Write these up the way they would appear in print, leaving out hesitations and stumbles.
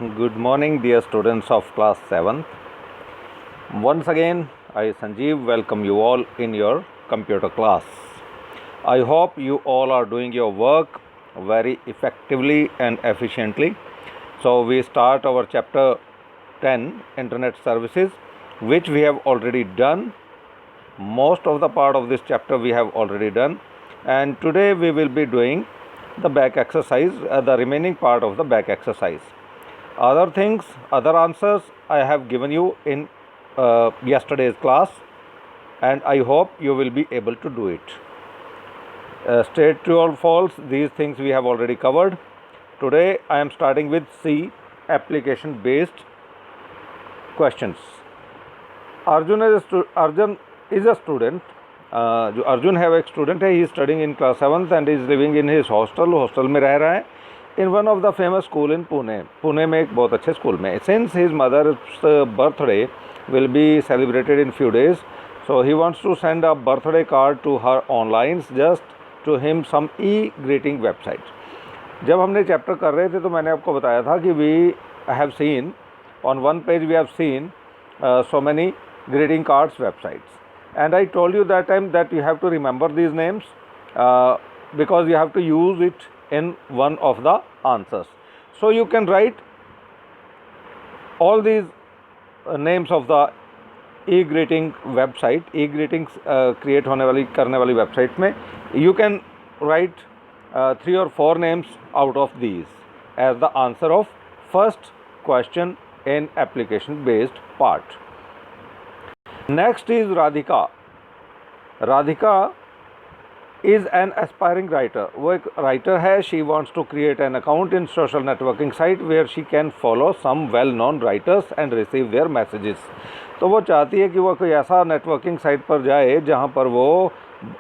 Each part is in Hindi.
Good morning, dear students of class 7th. Once again, I, Sanjeev, welcome you all in your computer class. I hope you all are doing your work very effectively and efficiently. So, we start our chapter 10, Internet Services, which we have already done. Most of the part of this chapter we have already done. And today we will be doing the back exercise, the remaining part of the back exercise. Other things, other answers I have given you in yesterday's class, and I hope you will be able to do it. Straight, true or false, these things we have already covered. Today I am starting with C, application based questions. Arjun is a student. जो अर्जुन है वो एक स्टूडेंट है. He is studying in class 7th and is living in his hostel में रह रहा है in one of the famous school in Pune में एक बहुत अच्छे स्कूल में. Since his mother's birthday will be celebrated in few days, so he wants to send a birthday card to her online just to him some e greeting website. जब हमने चैप्टर कर रहे थे तो मैंने आपको बताया था कि we have seen on one page we have seen so many greeting cards websites, and I told you that time that you have to remember these names because you have to use it in one of the answers. So you can write all these names of the e-greeting website, e-greetings create होने वाली करने वाली website में you can write 3 or 4 names out of these as the answer of first question in application based part. Next is Radhika. Radhika is an aspiring writer. वो एक writer है. She wants to create an account in social networking site where she can follow some well-known writers and receive their messages. तो वो चाहती है कि वो कोई ऐसा नेटवर्किंग साइट पर जाए जहाँ पर वो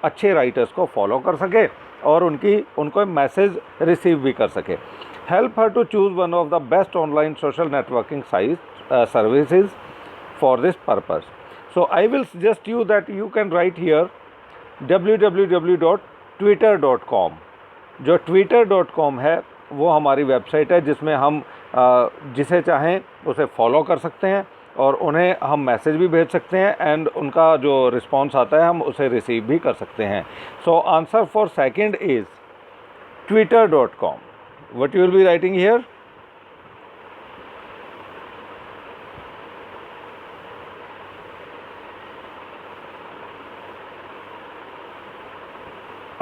अच्छे राइटर्स को फॉलो कर सके और उनको मैसेज रिसीव भी कर सके. Help her to choose one of the best online social networking services for this purpose. So I will suggest you that you can write here www.twitter.com. जो twitter.com है वो हमारी वेबसाइट है जिसमें हम जिसे चाहें उसे फॉलो कर सकते हैं और उन्हें हम मैसेज भी भेज सकते हैं एंड उनका जो रिस्पॉन्स आता है हम उसे रिसीव भी कर सकते हैं. So answer for second is twitter.com. What you will be writing here?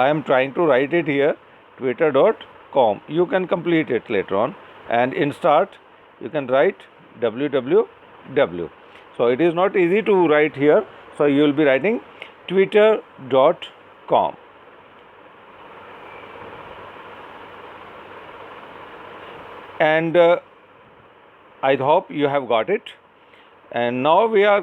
I am trying to write it here, twitter.com. You can complete it later on, and in start you can write www. So it is not easy to write here, so you will be writing twitter.com. And I hope you have got it. And now we are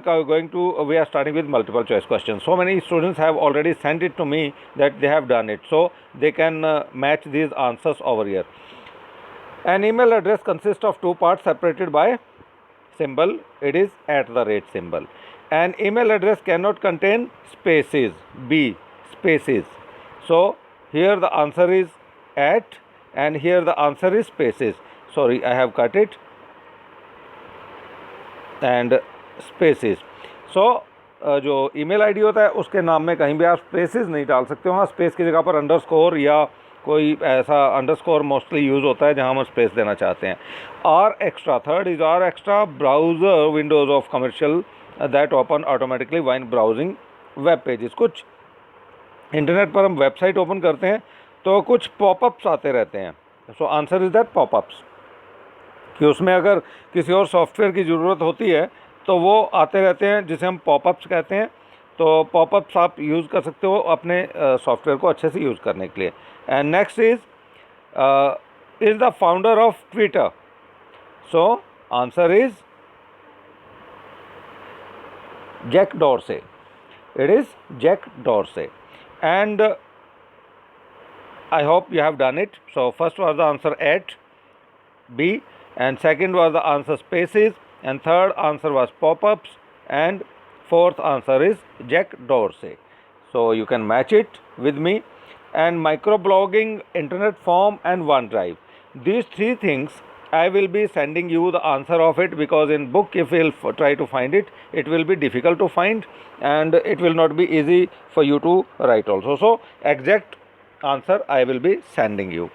starting with multiple choice questions. So many students have already sent it to me that they have done it, so they can match these answers over here. An email address consists of 2 parts separated by symbol. It is @ symbol. An email address cannot contain spaces, spaces. So here the answer is @ and here the answer is spaces. Sorry, I have cut it and spaces. So जो ईमेल आईडी होता है उसके नाम में कहीं भी आप स्पेसेस नहीं डाल सकते हो. हाँ, स्पेस की जगह पर अंडरस्कोर या कोई ऐसा अंडरस्कोर मोस्टली यूज़ होता है जहाँ हम स्पेस देना चाहते हैं. Are extra, third is are extra browser windows of commercial that open automatically while browsing web pages. कुछ इंटरनेट पर हम वेबसाइट ओपन करते हैं तो कुछ पॉपअप्स आते रहते हैं. सो आंसर इज़ दैट पॉपअप्स, कि उसमें अगर किसी और सॉफ्टवेयर की ज़रूरत होती है तो वो आते रहते हैं जिसे हम पॉपअप्स कहते हैं. तो पॉपअप्स आप यूज़ कर सकते हो अपने सॉफ्टवेयर को अच्छे से यूज़ करने के लिए. And next is the founder of Twitter. So answer is Jack Dorsey. It is Jack Dorsey. And I hope you have done it. So first was the answer @ B, and second was the answer spaces, and third answer was pop-ups, and fourth answer is Jack Dorsey. So you can match it with me. And microblogging, internet form, and OneDrive. These 3 things I will be sending you the answer of it, because in book if you'll try to find it, it will be difficult to find and it will not be easy for you to write also. So exact answer I will be sending you.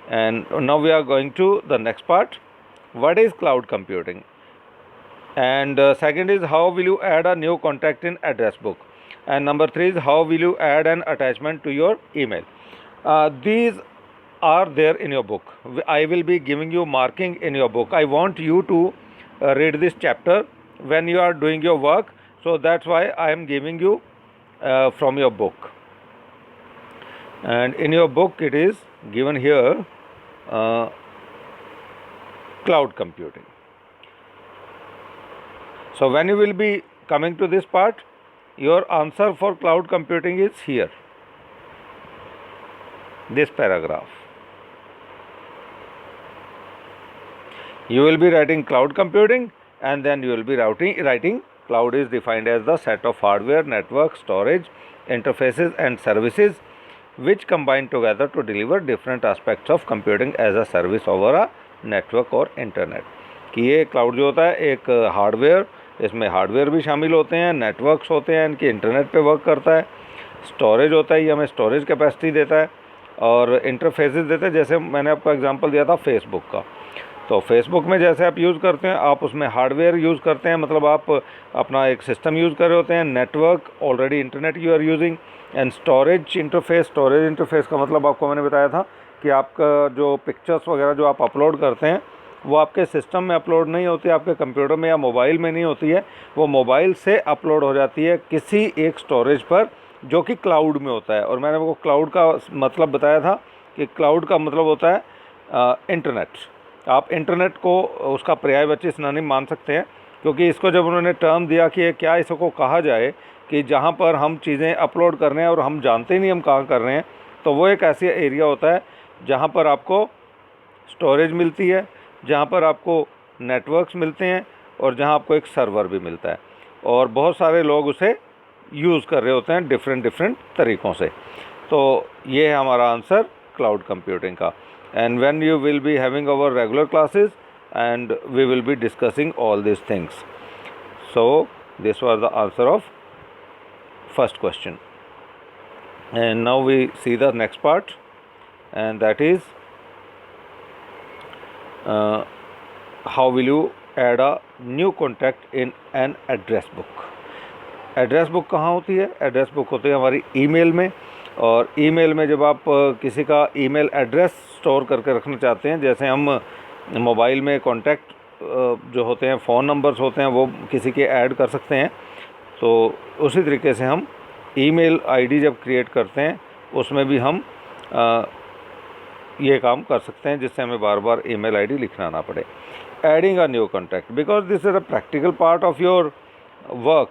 And now we are going to the next part. What is cloud computing? And second is, how will you add a new contact in address book? And number 3 is, how will you add an attachment to your email? These are there in your book. I will be giving you marking in your book. I want you to read this chapter when you are doing your work. So that's why I am giving you from your book. And in your book it is given here cloud computing. So when you will be coming to this part, your answer for cloud computing is here, this paragraph. You will be writing cloud computing, and then you will be writing cloud is defined as the set of hardware, network, storage, interfaces and services which combine together to deliver different aspects of computing as a service over a network or internet. कि ये क्लाउड जो होता है एक हार्डवेयर, इसमें हार्डवेयर भी शामिल होते हैं, नेटवर्क्स होते हैं, इनकी इंटरनेट पे वर्क करता है, स्टोरेज होता है, ये हमें स्टोरेज कैपेसिटी देता है, और इंटरफेसेस देते हैं. जैसे मैंने आपको एग्जांपल दिया था फेसबुक का, तो फेसबुक में जैसे आप यूज़ करते हैं, आप उसमें हार्डवेयर यूज़ करते हैं, मतलब आप अपना एक सिस्टम यूज़ कर रहे होते हैं. Network already internet you are using. And storage interface का मतलब आपको मैंने बताया था कि आपका जो पिक्चर्स वगैरह जो आप अपलोड करते हैं वो आपके सिस्टम में अपलोड नहीं होती है, आपके कंप्यूटर में या मोबाइल में नहीं होती है, वो मोबाइल से अपलोड हो जाती है किसी एक स्टोरेज पर जो कि क्लाउड में होता है. और मैंने आपको क्लाउड का मतलब बताया था कि क्लाउड का मतलब होता है इंटरनेट. आप इंटरनेट को उसका पर्यायवाची सिनोनिम मान सकते हैं, क्योंकि इसको जब उन्होंने टर्म दिया कि क्या इसको कहा जाए कि जहाँ पर हम चीज़ें अपलोड कर रहे हैं और हम जानते ही नहीं हम कहाँ कर रहे हैं, तो वो एक ऐसी एरिया होता है जहाँ पर आपको स्टोरेज मिलती है, जहाँ पर आपको नेटवर्क्स मिलते हैं और जहाँ आपको एक सर्वर भी मिलता है, और बहुत सारे लोग उसे यूज़ कर रहे होते हैं डिफरेंट तरीक़ों से. तो ये है हमारा आंसर क्लाउड कंप्यूटिंग का. And when you will be having our regular classes, and we will be discussing all these things. So this was the answer of first question. And now we see the next part, and that is how will you add a new contact in an address book. Address book कहाँ होती है? एड्रेस बुक होती है हमारी ईमेल में. और ईमेल में जब आप किसी का ईमेल एड्रेस स्टोर करके रखना चाहते हैं, जैसे हम मोबाइल में कॉन्टैक्ट जो होते हैं, फ़ोन नंबर्स होते हैं, वो किसी के ऐड कर सकते हैं, तो उसी तरीके से हम ईमेल आईडी जब क्रिएट करते हैं उसमें भी हम ये काम कर सकते हैं, जिससे हमें बार बार ईमेल आईडी लिखना ना पड़े. Adding a new contact, because this is a practical part of your work,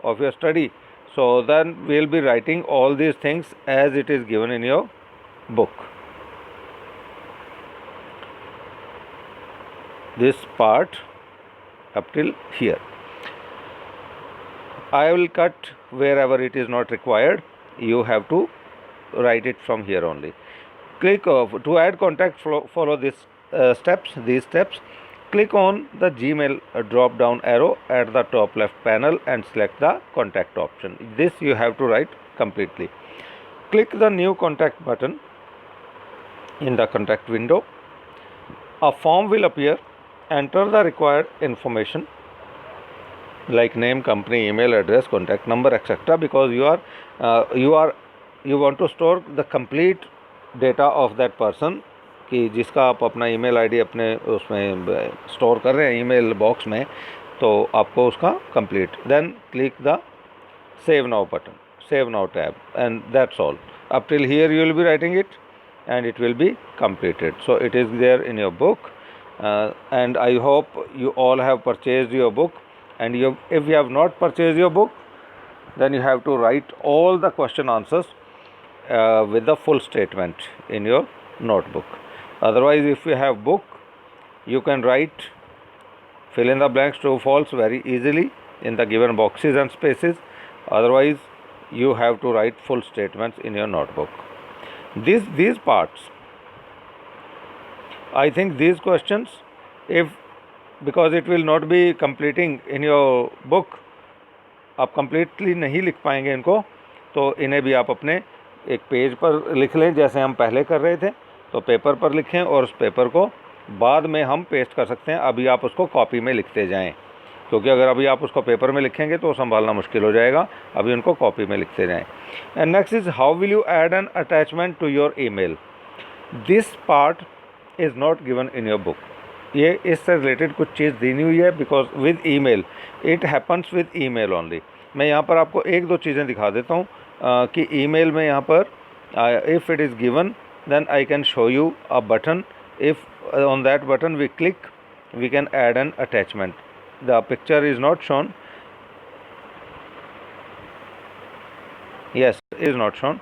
of your study. So then we'll be writing all these things as it is given in your book. This part up till here. I will cut wherever it is not required. You have to write it from here only. Click to add contact, follow this these steps. Click on the Gmail drop down arrow at the top left panel and select the contact option. This you have to write completely. Click the new contact button in the contact window. A form will appear. Enter the required information like name, company, email address, contact number, etc. because you want to store the complete data of that person, कि जिसका आप अपना ईमेल आईडी अपने उसमें स्टोर कर रहे हैं ईमेल बॉक्स में, तो आपको उसका complete. Then click the save now button, save now tab, and that's all. Up till here you will be writing it and it will be completed. So it is there in your book, and I hope you all have purchased your book. And if you have not purchased your book, then you have to write all the question answers with the full statement in your notebook. Otherwise, if you have book, you can write fill in the blanks, true, false very easily in the given boxes and spaces. Otherwise, you have to write full statements in your notebook. These parts I think these questions, if because it will not be completing in your book, आप completely नहीं लिख पाएंगे इनको, तो इन्हें भी आप अपने एक पेज पर लिख लें जैसे हम पहले कर रहे थे। तो पेपर पर लिखें और उस पेपर को बाद में हम पेस्ट कर सकते हैं, अभी आप उसको कॉपी में लिखते जाएं, क्योंकि अगर अभी आप उसको पेपर में लिखेंगे तो संभालना मुश्किल हो जाएगा, अभी उनको कॉपी में लिखते जाएं। And next is how will you add an attachment to your email. This part is not given in your book. ये इससे रिलेटेड कुछ चीज़ दी हुई है, because with email it happens with email only. मैं यहाँ पर आपको एक दो चीज़ें दिखा देता हूँ कि ईमेल में यहाँ पर if it is given then I can show you a button. If on that button we click, we can add an attachment. The picture is not shown. Yes, it is not shown,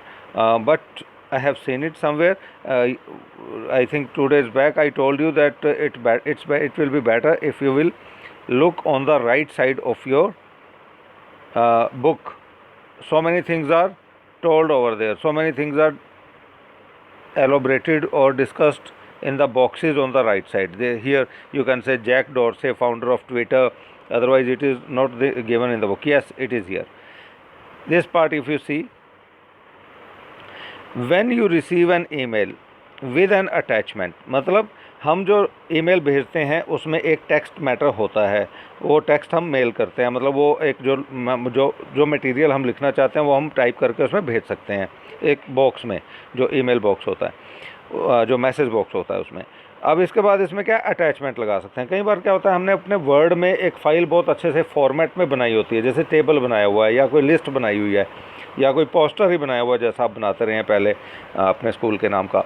but I have seen it somewhere. I think 2 days back I told you that it will be better if you will look on the right side of your book. So many things are told over there. So many things are elaborated or discussed in the boxes on the right side. Here you can say Jack Dorsey, founder of Twitter, otherwise it is not given in the book. Yes, it is here. This part if you see, when you receive an email with an attachment, मतलब हम जो ईमेल भेजते हैं उसमें एक टेक्स्ट मैटर होता है, वो टेक्स्ट हम मेल करते हैं, मतलब वो एक जो मटेरियल हम लिखना चाहते हैं वो हम टाइप करके उसमें भेज सकते हैं एक बॉक्स में, जो ईमेल बॉक्स होता है, जो मैसेज बॉक्स होता है उसमें। अब इसके बाद इसमें क्या अटैचमेंट लगा सकते हैं। कई बार क्या होता है, हमने अपने वर्ड में एक फ़ाइल बहुत अच्छे से फॉर्मेट में बनाई होती है, जैसे टेबल बनाया हुआ है या कोई लिस्ट बनाई हुई है या कोई पोस्टर ही बनाया हुआ है जैसा आप बनाते रहे हैं पहले अपने स्कूल के नाम का,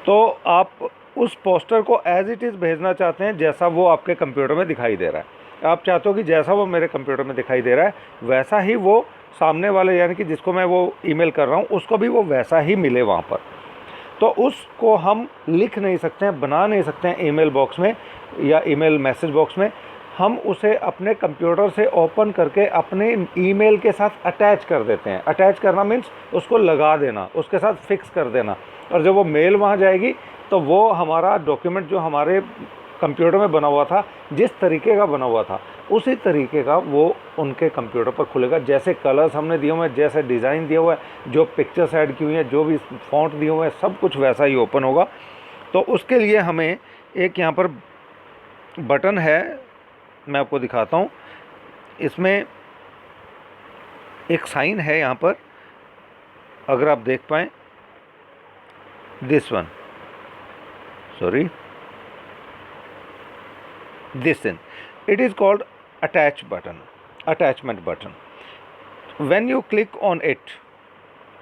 तो आप उस पोस्टर को एज इट इज़ भेजना चाहते हैं जैसा वो आपके कंप्यूटर में दिखाई दे रहा है। आप चाहते हो कि जैसा वो मेरे कंप्यूटर में दिखाई दे रहा है वैसा ही वो सामने वाले, यानी कि जिसको मैं वो ईमेल कर रहा हूँ उसको भी वो वैसा ही मिले वहाँ पर। तो उसको हम लिख नहीं सकते हैं, बना नहीं सकते हैं ईमेल बॉक्स में या ईमेल मैसेज बॉक्स में। हम उसे अपने कंप्यूटर से ओपन करके अपने ईमेल के साथ अटैच कर देते हैं। अटैच करना मीन्स उसको लगा देना, उसके साथ फिक्स कर देना, और जब वो मेल वहाँ जाएगी तो वो हमारा डॉक्यूमेंट जो हमारे कंप्यूटर में बना हुआ था, जिस तरीके का बना हुआ था उसी तरीके का वो उनके कंप्यूटर पर खुलेगा। जैसे कलर्स हमने दिए हुए हैं, जैसे डिज़ाइन दिया हुआ है, जो पिक्चर्स ऐड की हुई हैं, जो भी फॉन्ट दिए हुए हैं, सब कुछ वैसा ही ओपन होगा। तो उसके लिए हमें एक यहाँ पर बटन है, मैं आपको दिखाता हूँ। इसमें एक साइन है यहाँ पर, अगर आप देख पाएँ, this one, sorry, this in, it is called attach button, attachment button. When you click on it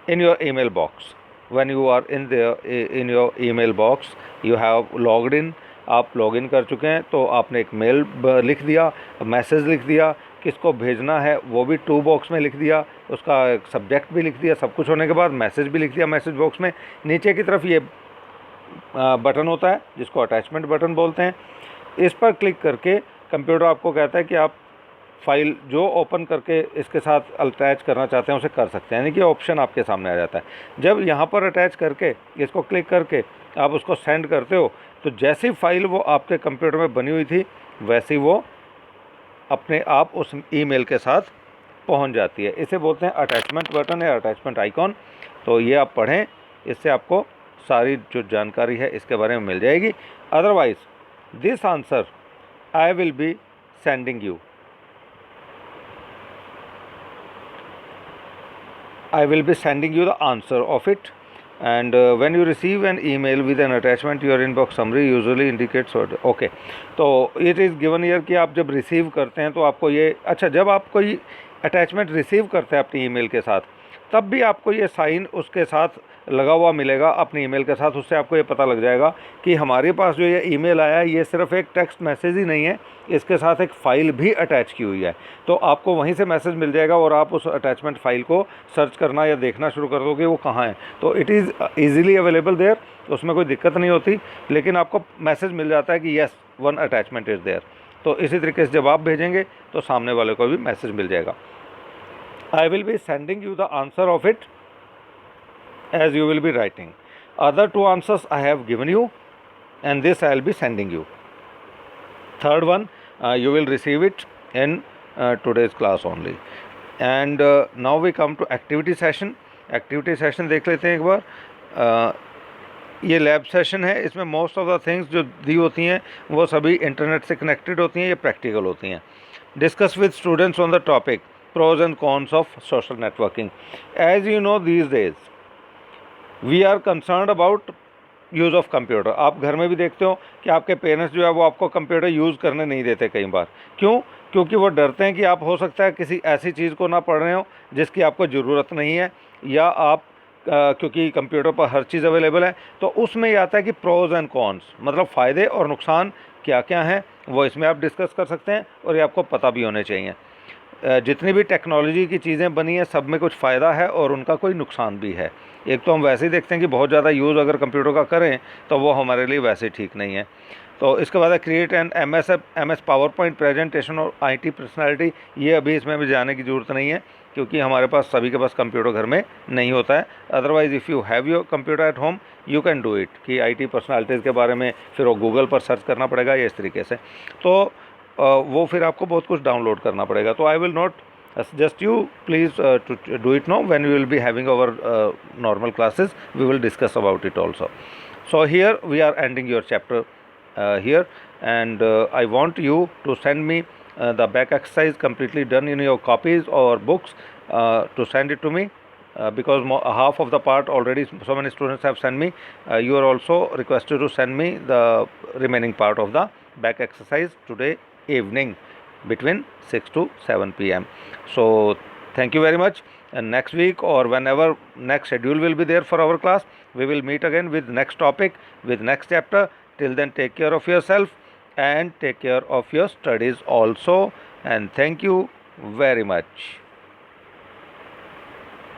in your email box, when you are in your email box, you have logged in, आप लॉग इन कर चुके हैं, तो आपने एक मेल लिख दिया, मैसेज लिख दिया, किसको भेजना है वो भी टू बॉक्स में लिख दिया, उसका सब्जेक्ट भी लिख दिया, सब कुछ होने के बाद मैसेज भी लिख दिया मैसेज बॉक्स में। नीचे की तरफ ये बटन होता है जिसको अटैचमेंट बटन बोलते हैं। इस पर क्लिक करके कंप्यूटर आपको कहता है कि आप फाइल जो ओपन करके इसके साथ अटैच करना चाहते हैं उसे कर सकते हैं, यानी कि ऑप्शन आपके सामने आ जाता है। जब यहाँ पर अटैच करके इसको क्लिक करके आप उसको सेंड करते हो, तो जैसी फाइल वो आपके कंप्यूटर में बनी हुई थी वैसी वो अपने आप उस ईमेल के साथ पहुँच जाती है। इसे बोलते हैं अटैचमेंट बटन या अटैचमेंट आइकॉन। तो ये आप पढ़ें, इससे आपको सारी जो जानकारी है इसके बारे में मिल जाएगी। Otherwise this answer I will be sending you. I will be sending you the answer of it, and when you receive an email with an attachment, your inbox summary usually indicates what. Okay, तो it is given here कि आप जब रिसीव करते हैं तो आपको ये, अच्छा, जब आप कोई अटैचमेंट रिसीव करते हैं अपनी ईमेल के साथ, तब भी आपको ये साइन उसके साथ लगा हुआ मिलेगा अपनी ईमेल के साथ। उससे आपको ये पता लग जाएगा कि हमारे पास जो ये ईमेल आया है ये सिर्फ एक टेक्स्ट मैसेज ही नहीं है, इसके साथ एक फ़ाइल भी अटैच की हुई है। तो आपको वहीं से मैसेज मिल जाएगा और आप उस अटैचमेंट फ़ाइल को सर्च करना या देखना शुरू कर दोगे वो कहाँ है। तो it is easily available there, उसमें कोई दिक्कत नहीं होती, लेकिन आपको मैसेज मिल जाता है कि yes one attachment is there. तो इसी तरीके से जब आप भेजेंगे तो सामने वाले को भी मैसेज मिल जाएगा। I will be sending you the answer of it as you will be writing. Other two answers I have given you. and this I'll be sending you. Third one, you will receive it in today's class only. And now we come to activity session. Activity session देख लेते हैं एक बार. ये लैब सेशन है. इसमें मोस्ट ऑफ द थिंग्स जो दी होती हैं वो सभी इंटरनेट से कनेक्टेड होती हैं, ये प्रैक्टिकल होती हैं. Discuss with students on the topic pros and cons of social networking. As you know these days we are concerned about use of computer. आप घर में भी देखते हो कि आपके पेरेंट्स जो है वो आपको कंप्यूटर यूज़ करने नहीं देते कई बार. क्यों? क्योंकि वो डरते हैं कि आप हो सकता है किसी ऐसी चीज़ को ना पढ़ रहे हो जिसकी आपको ज़रूरत नहीं है, या आप क्योंकि कंप्यूटर पर हर चीज़ अवेलेबल है. तो उसमें ये आता है कि प्रोज एंड कॉन्स, मतलब फ़ायदे और नुकसान क्या क्या हैं, वो इसमें आप डिस्कस कर सकते हैं और ये आपको पता भी होने चाहिए. जितनी भी टेक्नोलॉजी की चीज़ें बनी हैं सब में कुछ फ़ायदा है और उनका कोई नुकसान भी है. एक तो हम वैसे ही देखते हैं कि बहुत ज़्यादा यूज़ अगर कंप्यूटर का करें तो वो हमारे लिए वैसे ठीक नहीं है. तो इसके बाद create and M S PowerPoint presentation और IT पर्सनालिटी. ये अभी इसमें भी जाने की ज़रूरत नहीं है क्योंकि हमारे पास सभी के पास कंप्यूटर घर में नहीं होता है. Otherwise if you have your computer at home you can do it. कि IT पर्सनालिटीज़ के बारे में फिर वो गूगल पर सर्च करना पड़ेगा या इस तरीके से, तो वो फिर आपको बहुत कुछ डाउनलोड करना पड़ेगा. तो I will not just you please to do it now. When we will be having our normal classes we will discuss about it also. So here we are ending your chapter here, and I want you to send me the back exercise completely done in your copies or books to send it to me because half of the part already so many students have sent me. You are also requested to send me the remaining part of the back exercise today evening between 6 to 7 p.m. So thank you very much, and next week or whenever next schedule will be there for our class we will meet again with next topic with next chapter. Till then take care of yourself and take care of your studies also, and thank you very much.